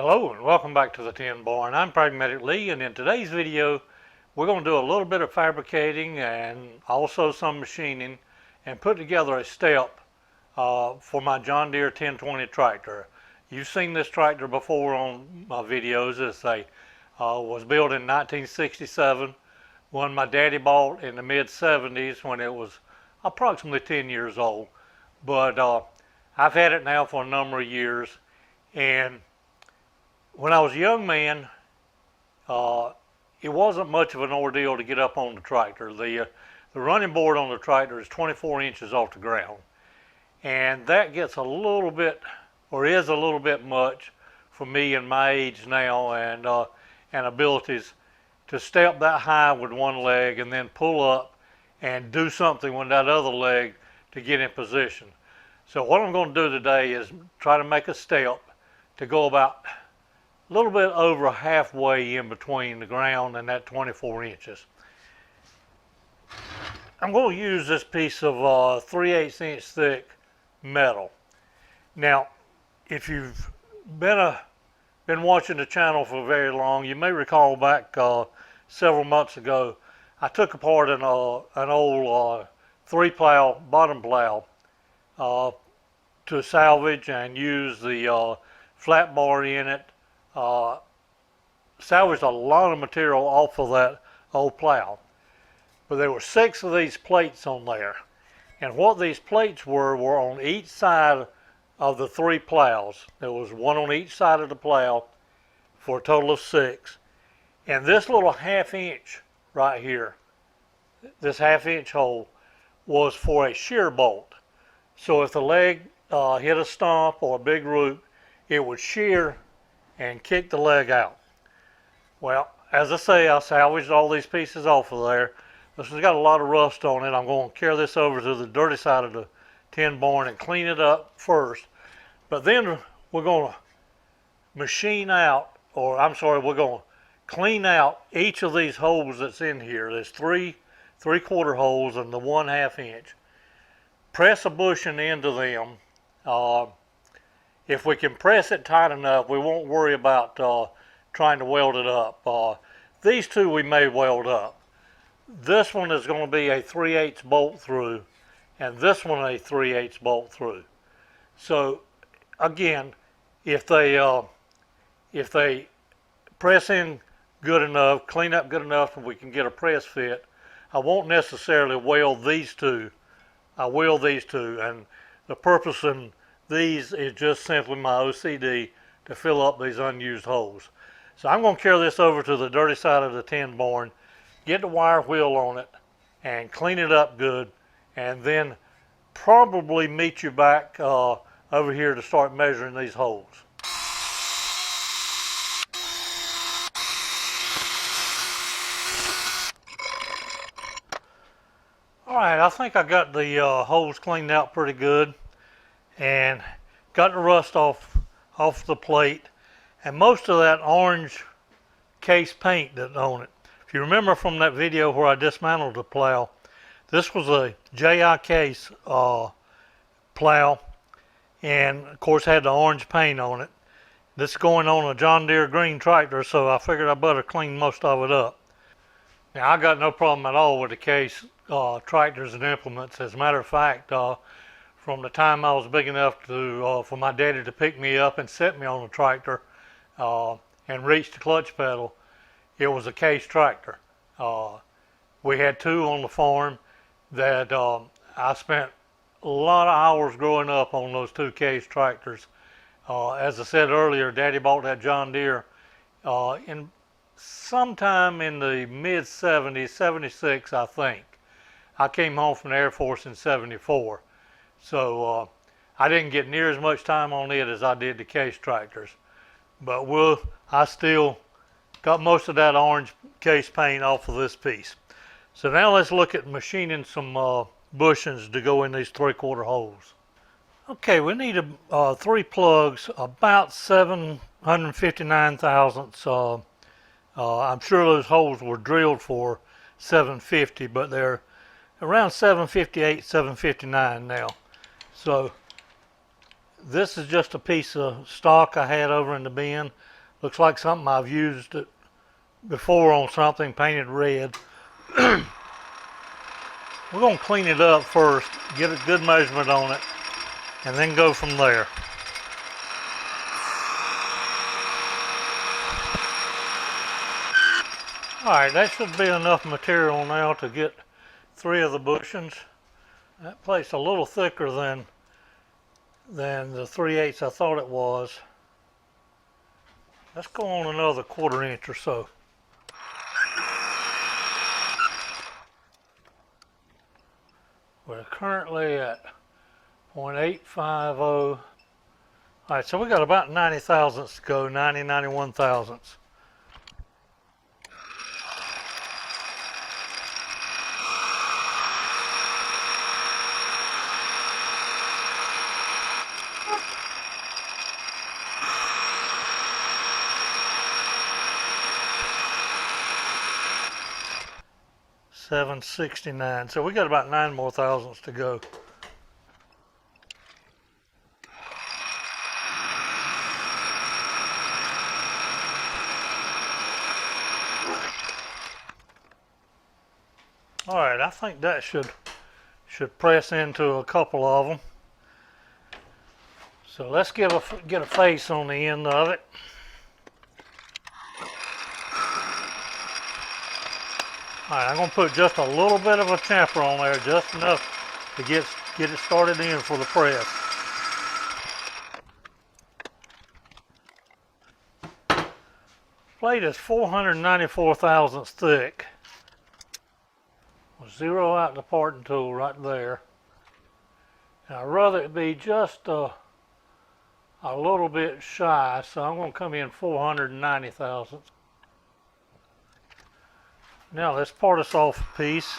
Hello and welcome back to the Tin Barn. I'm Pragmatic Lee, and in today's video we're going to do a little bit of fabricating and also some machining and put together a step for my John Deere 1020 tractor. You've seen this tractor before on my videos. It's was built in 1967, one my daddy bought in the mid-70s when it was approximately 10 years old. But I've had it now for a number of years, and when I was a young man, it wasn't much of an ordeal to get up on the tractor. The running board on the tractor is 24 inches off the ground, and that gets a little bit, or is a little bit much for me in my age now and abilities to step that high with one leg and then pull up and do something with that other leg to get in position. So what I'm going to do today is try to make a step to go about a little bit over halfway in between the ground and that 24 inches. I'm going to use this piece of 3/8 inch thick metal. Now, if you've been watching the channel for very long, you may recall back several months ago, I took apart an old 3-plow bottom plow to salvage and use the flat bar in it. Salvaged a lot of material off of that old plow, but there were 6 of these plates on there, and what these plates were on each side of the 3 plows. There was one on each side of the plow for a total of 6, and this little 1/2 inch right here, this 1/2 inch hole, was for a shear bolt. So if the leg hit a stump or a big root, it would shear and kick the leg out. Well, as I say, I salvaged all these pieces off of there. This has got a lot of rust on it. I'm going to carry this over to the dirty side of the tin barn and clean it up first. But then we're going to machine out, or I'm sorry, we're going to clean out each of these holes that's in here. There's 3 3/4 holes and the 1/2 inch. Press a bushing into them. If we can press it tight enough, we won't worry about trying to weld it up. These 2 we may weld up. This one is going to be a 3/8 bolt through, and this one a 3/8 bolt through. So again, if they press in good enough, clean up good enough, and we can get a press fit, I won't necessarily weld these 2. I weld these 2, and the purpose in these is just simply my OCD to fill up these unused holes. So I'm going to carry this over to the dirty side of the tin barn, get the wire wheel on it, and clean it up good, and then probably meet you back over here to start measuring these holes. Alright, I think I got the holes cleaned out pretty good and got the rust off the plate and most of that orange case paint that's on it. If you remember from that video where I dismantled the plow, this was a JI case plow, and of course had the orange paint on it. This is going on a John Deere green tractor, so I figured I better clean most of it up. Now I got no problem at all with the case tractors and implements. As a matter of fact, from the time I was big enough to for my daddy to pick me up and set me on the tractor and reach the clutch pedal, it was a case tractor. We had 2 on the farm that I spent a lot of hours growing up on those 2 case tractors. As I said earlier, Daddy bought that John Deere in sometime in the mid-70s, 76 I think. I came home from the Air Force in 74. So I didn't get near as much time on it as I did the case tractors. But I still got most of that orange case paint off of this piece. So now let's look at machining some bushings to go in these 3/4 holes. Okay, we need 3 plugs, about 759 thousandths. I'm sure those holes were drilled for 750, but they're around 758, 759 now. So this is just a piece of stock I had over in the bin. Looks like something I've used it before on something painted red. We're going to clean it up first, get a good measurement on it, and then go from there. Alright, that should be enough material now to get 3 of the bushings. That plate's a little thicker than the 3/8 I thought it was. Let's go on another 1/4 inch or so. We're currently at 0.850. Alright, so we got about 90 thousandths to go, 91 thousandths. $7.69. So we got about 9 more thousandths to go. All right, I think that should press into a couple of them. So let's get a face on the end of it. All right, I'm going to put just a little bit of a chamfer on there, just enough to get it started in for the press. Plate is 494 thousandths thick. We'll zero out the parting tool right there. And I'd rather it be just a little bit shy, so I'm going to come in 490 thousandths. Now let's part this off a piece.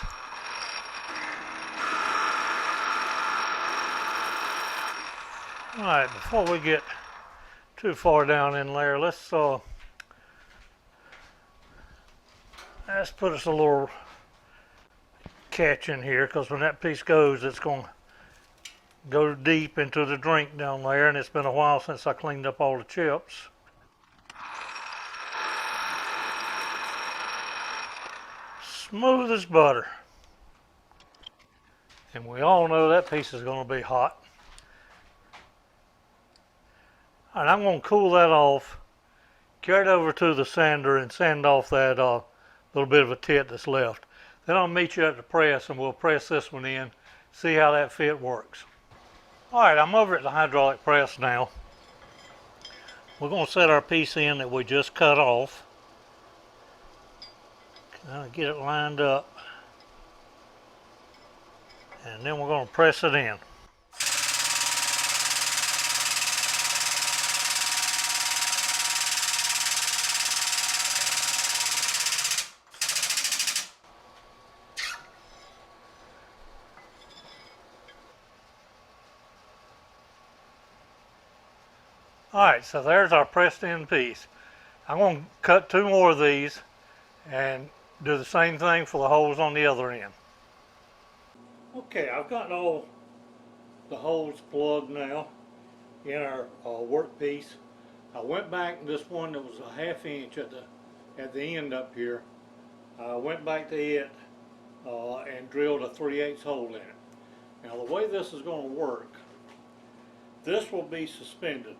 Alright, before we get too far down in there, let's put us a little catch in here, because when that piece goes, it's going to go deep into the drink down there, and it's been a while since I cleaned up all the chips. Smooth as butter. And we all know that piece is going to be hot. All right, I'm going to cool that off, carry it over to the sander and sand off that little bit of a tit that's left. Then I'll meet you at the press and we'll press this one in, see how that fit works. All right, I'm over at the hydraulic press now. We're going to set our piece in that we just cut off. Kind of get it lined up. And then we're going to press it in. Alright, so there's our pressed in piece. I'm going to cut 2 more of these and do the same thing for the holes on the other end. Okay, I've got all the holes plugged now in our workpiece. I went back to this one that was a 1/2 inch at the end up here. I went back to it and drilled a 3/8 hole in it. Now the way this is going to work, this will be suspended.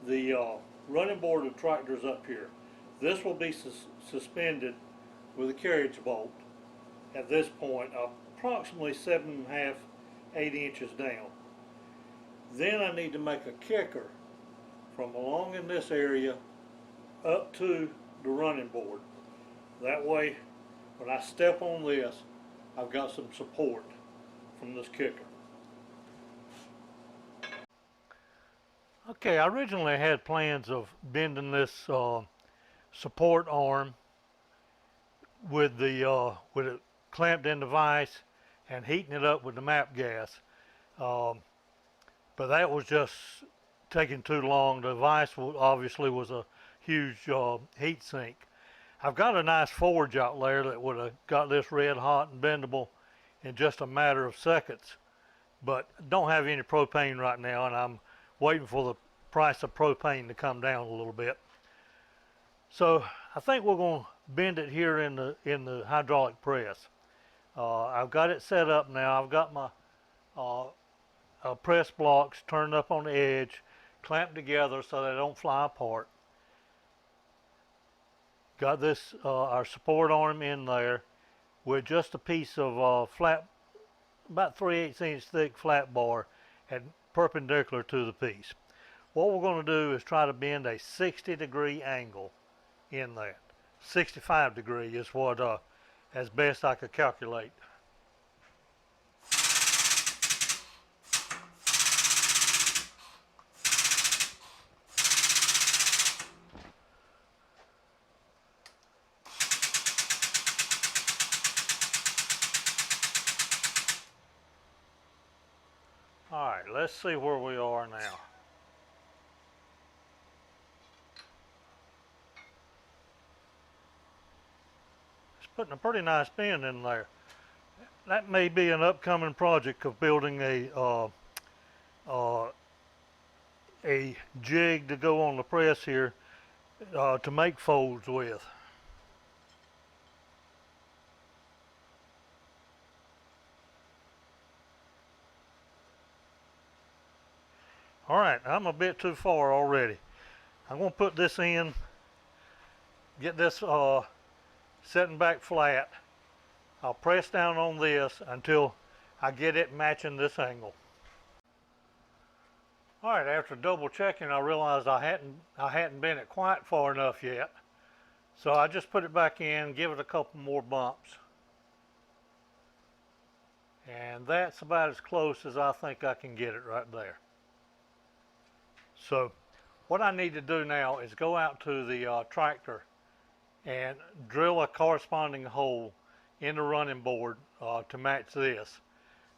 The running board of the tractor is up here. This will be suspended with a carriage bolt at this point, approximately 7.5, 8 inches down. Then I need to make a kicker from along in this area up to the running board. That way, when I step on this, I've got some support from this kicker. Okay, I originally had plans of bending this support arm with it clamped in the vise and heating it up with the MAP gas, but that was just taking too long. The vise obviously was a huge heat sink. I've got a nice forge out there that would have got this red hot and bendable in just a matter of seconds, but don't have any propane right now, and I'm waiting for the price of propane to come down a little bit. So I think we're going to bend it here in the hydraulic press. I've got it set up now. I've got my press blocks turned up on the edge, clamped together so they don't fly apart. Got this our support arm in there with just a piece of flat, about 3/8 inch thick flat bar and perpendicular to the piece. What we're going to do is try to bend a 60-degree angle in that. 65-degree is what as best I could calculate. All right, let's see where we are now. It's putting a pretty nice bend in there. That may be an upcoming project of building a jig to go on the press here to make folds with. All right, I'm a bit too far already. I'm going to put this in, get this setting back flat. I'll press down on this until I get it matching this angle. All right, after double checking, I realized I hadn't bent it quite far enough yet. So I just put it back in, give it a couple more bumps. And that's about as close as I think I can get it right there. So what I need to do now is go out to the tractor and drill a corresponding hole in the running board to match this.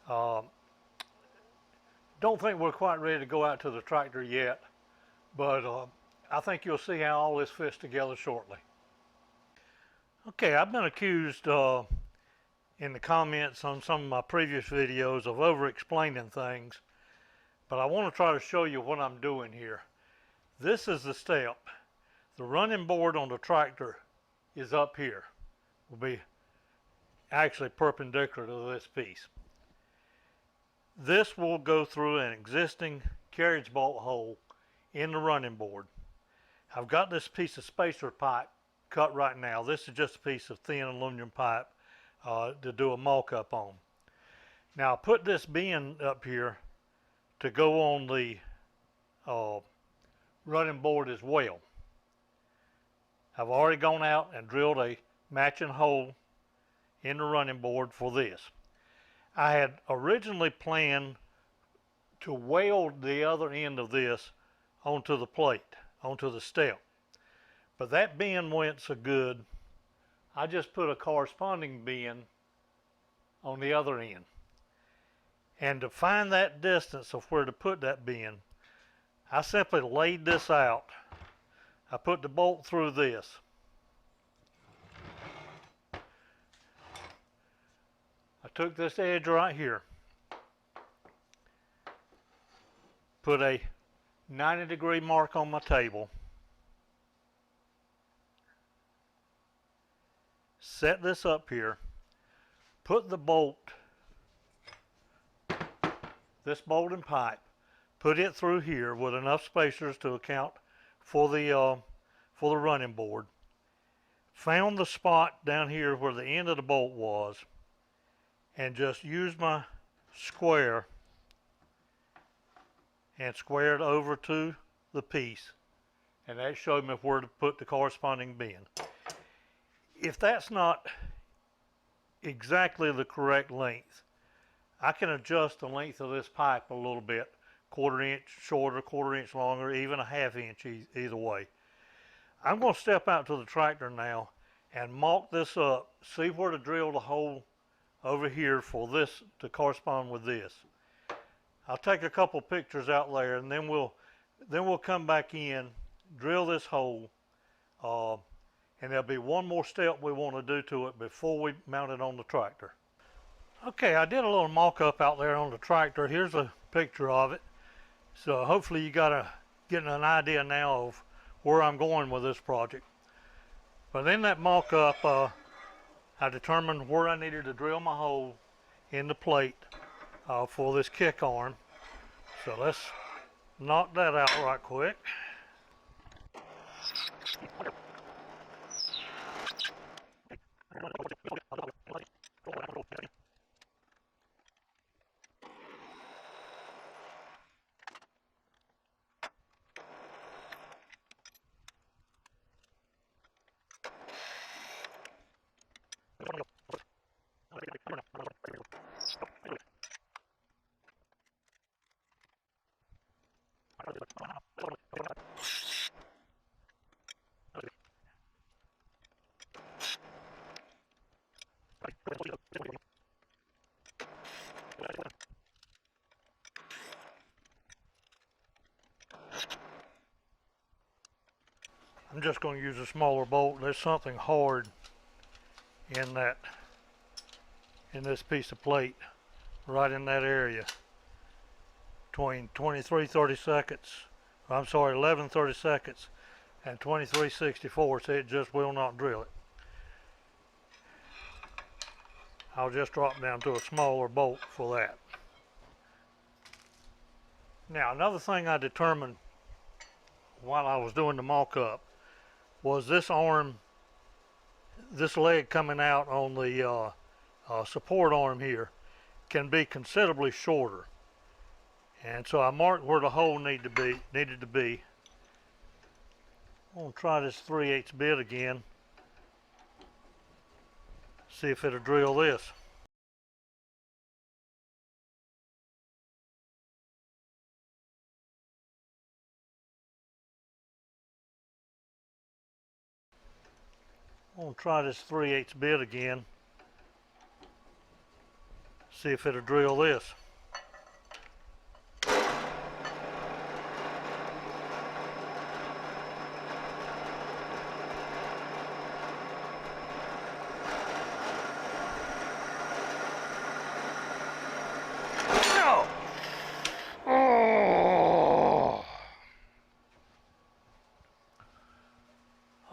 Don't think we're quite ready to go out to the tractor yet, but I think you'll see how all this fits together shortly. Okay, I've been accused in the comments on some of my previous videos of over-explaining things, but I want to try to show you what I'm doing here. This is the step. The running board on the tractor is up here. Will be actually perpendicular to this piece. This will go through an existing carriage bolt hole in the running board. I've got this piece of spacer pipe cut right now. This is just a piece of thin aluminum pipe to do a mock-up on. Now I put this bend up here to go on the running board as well. I've already gone out and drilled a matching hole in the running board for this. I had originally planned to weld the other end of this onto the plate, onto the step. But that bend went so good, I just put a corresponding bend on the other end. And to find that distance of where to put that bend, I simply laid this out. I put the bolt through this. I took this edge right here, put a 90-degree mark on my table, set this up here, put the bolt, this bolt and pipe, put it through here with enough spacers to account for the running board, found the spot down here where the end of the bolt was, and just used my square and squared over to the piece, and that showed me where to put the corresponding bend. If that's not exactly the correct length, I can adjust the length of this pipe a little bit, 1/4 inch shorter, 1/4 inch longer, even a 1/2 inch either way. I'm going to step out to the tractor now and mock this up, see where to drill the hole over here for this to correspond with this. I'll take a couple pictures out there, and then we'll come back in, drill this hole, and there'll be one more step we want to do to it before we mount it on the tractor. Okay, I did a little mock-up out there on the tractor. Here's a picture of it. So hopefully you getting an idea now of where I'm going with this project. But in that mock-up, I determined where I needed to drill my hole in the plate for this kick arm. So let's knock that out right quick. I'm just going to use a smaller bolt. There's something hard in this piece of plate, right in that area, between 23/30 seconds. I'm sorry, 11/30 seconds and 23/64. So it just will not drill it. I'll just drop down to a smaller bolt for that. Now, another thing I determined while I was doing the mock-up was this arm, this leg coming out on the support arm here can be considerably shorter. And so I marked where the hole needed to be. I'm going to try this 3/8 bit again. See if it'll drill this. I'm going to try this 3/8 bit again. See if it'll drill this.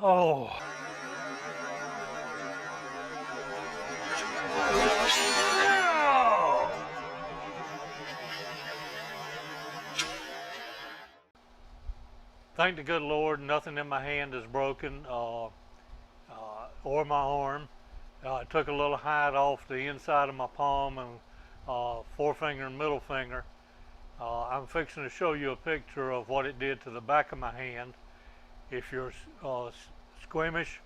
Oh. Thank the good Lord, nothing in my hand is broken or my arm. I took a little hide off the inside of my palm and forefinger and middle finger. I'm fixing to show you a picture of what it did to the back of my hand. If you're squeamish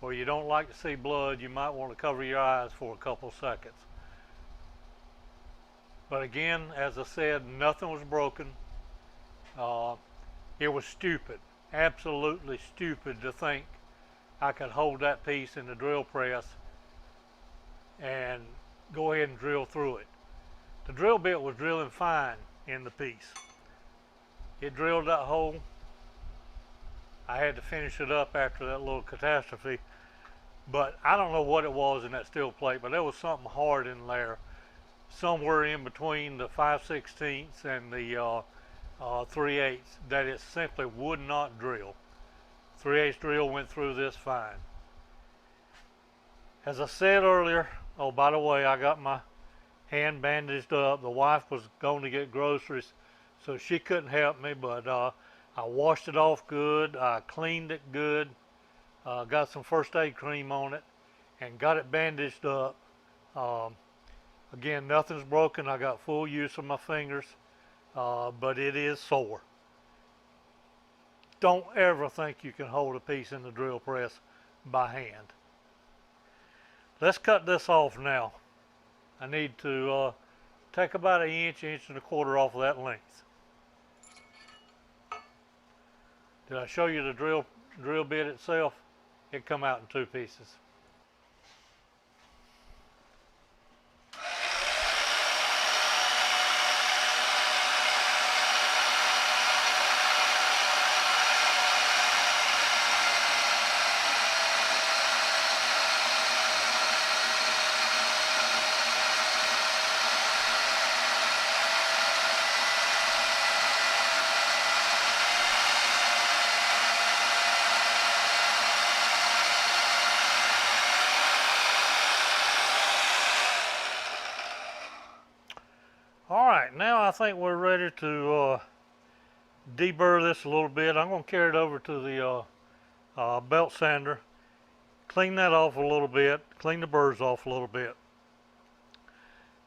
or you don't like to see blood, you might want to cover your eyes for a couple seconds. But again, as I said, nothing was broken. It was stupid, absolutely stupid to think I could hold that piece in the drill press and go ahead and drill through it. The drill bit was drilling fine in the piece. It drilled that hole. I had to finish it up after that little catastrophe, but I don't know what it was in that steel plate, but there was something hard in there, somewhere in between the 5/16 and the 3/8 that it simply would not drill. 3/8 drill went through this fine. As I said earlier, oh, by the way, I got my hand bandaged up. The wife was going to get groceries, so she couldn't help me, but I washed it off good. I cleaned it good. Got some first aid cream on it and got it bandaged up. Again, nothing's broken. I got full use of my fingers, but it is sore. Don't ever think you can hold a piece in the drill press by hand. Let's cut this off now. I need to take about an inch, 1.25 off of that length. Did I show you the drill bit itself? It come out in 2 pieces. now I think we're ready to deburr this a little bit. I'm going to carry it over to the belt sander, clean that off a little bit, clean the burrs off a little bit.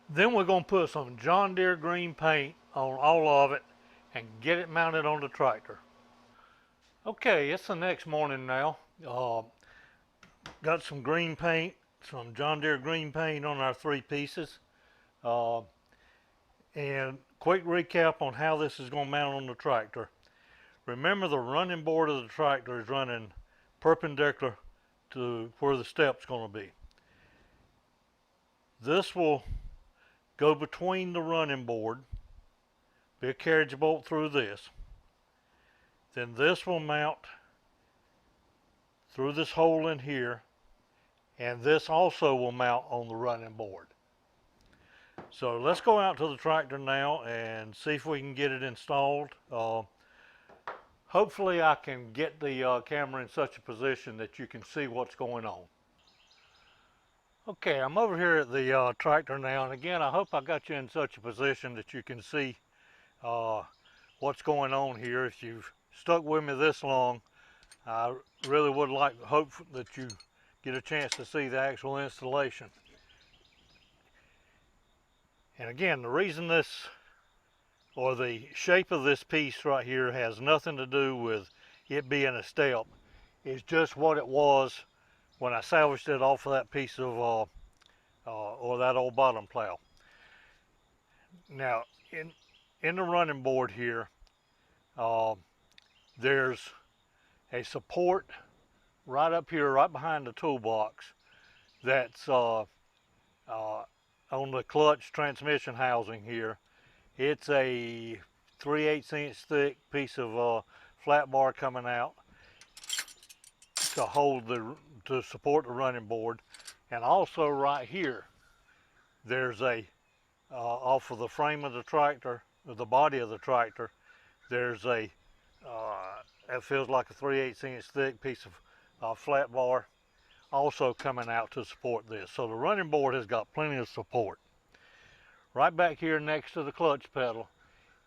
Then we're going to put some John Deere green paint on all of it and get it mounted on the tractor. Okay, it's the next morning now. Got some green paint, some John Deere green paint on our 3 pieces. And quick recap on how this is going to mount on the tractor. Remember, the running board of the tractor is running perpendicular to where the step's going to be. This will go between the running board, be a carriage bolt through this. Then this will mount through this hole in here, and this also will mount on the running board. So let's go out to the tractor now and see if we can get it installed. Hopefully I can get the camera in such a position that you can see what's going on. Okay, I'm over here at the tractor now, and again, I hope I got you in such a position that you can see what's going on here. If you've stuck with me this long, I really would hope that you get a chance to see the actual installation. And again, the reason this, or the shape of this piece right here, has nothing to do with it being a step. It's just what it was when I salvaged it off of that piece of, or that old bottom plow. Now, in the running board here, there's a support right up here, right behind the toolbox, that's on the clutch transmission housing here. It's a 3/8 inch thick piece of flat bar coming out to support the running board. And also right here, there's a off of the frame of the tractor, the body of the tractor, there's a that feels like a 3/8 inch thick piece of flat bar also coming out to support this. So the running board has got plenty of support. Right back here next to the clutch pedal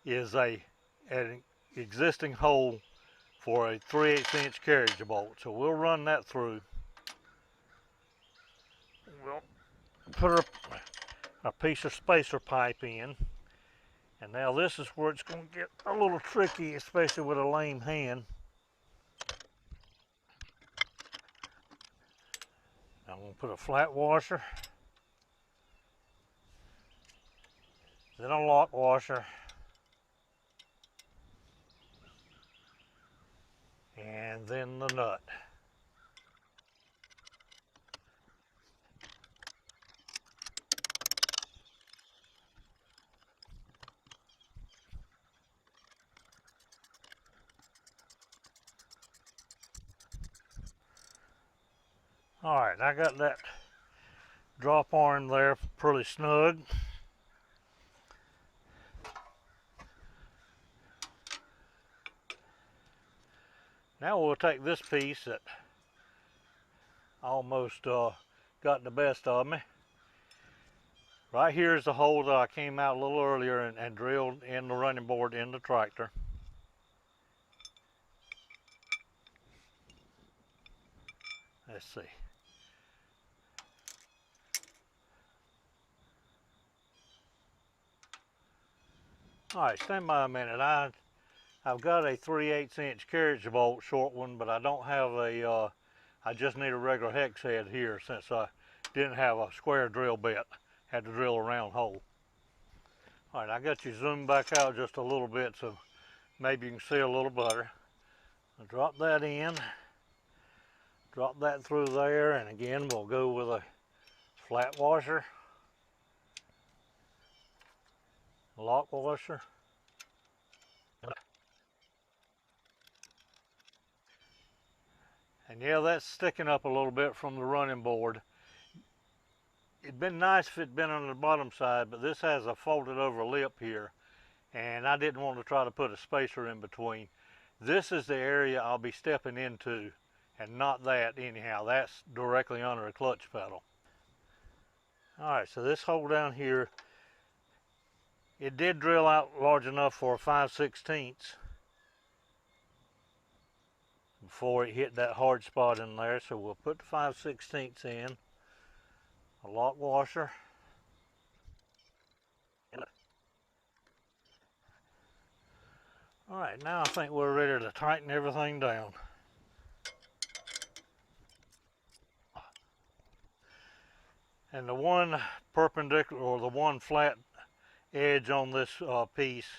is an existing hole for a 3/8 inch carriage bolt. So we'll run that through. We'll put a piece of spacer pipe in. And now this is where it's going to get a little tricky, especially with a lame hand. I'm going to put a flat washer, then a lock washer, and then the nut. Alright, I got that drop arm there pretty snug. Now we'll take this piece that almost got the best of me. Right here is the hole that I came out a little earlier and drilled in the running board in the tractor. Let's see. Alright, stand by a minute. I've got a 3/8 inch carriage bolt, short one, but I don't have a, I just need a regular hex head here since I didn't have a square drill bit. Had to drill a round hole. Alright, I got you zoomed back out just a little bit so maybe you can see a little better. I'll drop that in, drop that through there, and again we'll go with a flat washer, lock washer, and yeah, that's sticking up a little bit from the running board. It'd been nice if it'd been on the bottom side, but this has a folded over lip here, and I didn't want to try to put a spacer in between. This is the area I'll be stepping into, and not that anyhow. That's directly under a clutch pedal. Alright, so this hole down here It did drill out large enough for a 5/16 before it hit that hard spot in there, so we'll put the 5/16 in, a lock washer. Alright, now I think we're ready to tighten everything down. And the one perpendicular, or the one flat edge on this piece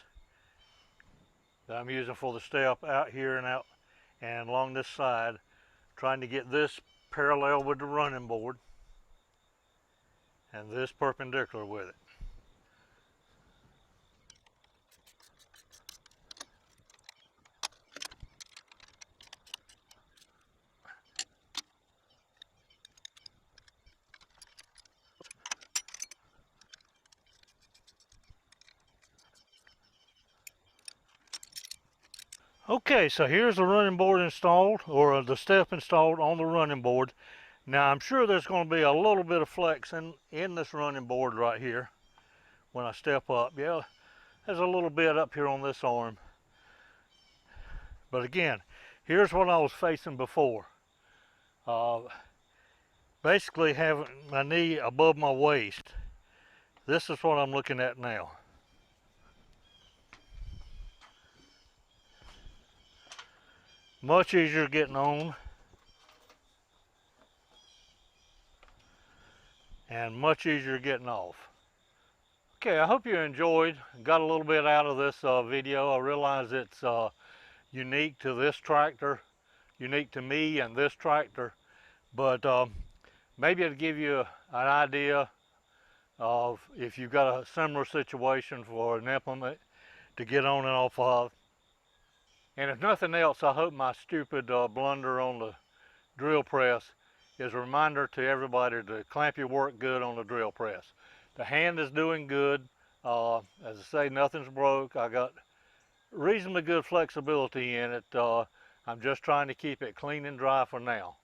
that I'm using for the step out here and out and along this side, trying to get this parallel with the running board and this perpendicular with it. Okay, so here's the running board installed, or the step installed on the running board. Now I'm sure there's going to be a little bit of flex in this running board right here when I step up. Yeah, there's a little bit up here on this arm. But again, here's what I was facing before. Basically having my knee above my waist. This is what I'm looking at now. Much easier getting on and much easier getting off. Okay, I hope you enjoyed, got a little bit out of this video. I realize it's unique to this tractor, unique to me and this tractor, but maybe it'll give you an idea of if you've got a similar situation for an implement to get on and off of. And if nothing else, I hope my stupid blunder on the drill press is a reminder to everybody to clamp your work good on the drill press. The hand is doing good. As I say, nothing's broke. I got reasonably good flexibility in it. I'm just trying to keep it clean and dry for now.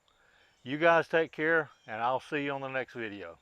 You guys take care, and I'll see you on the next video.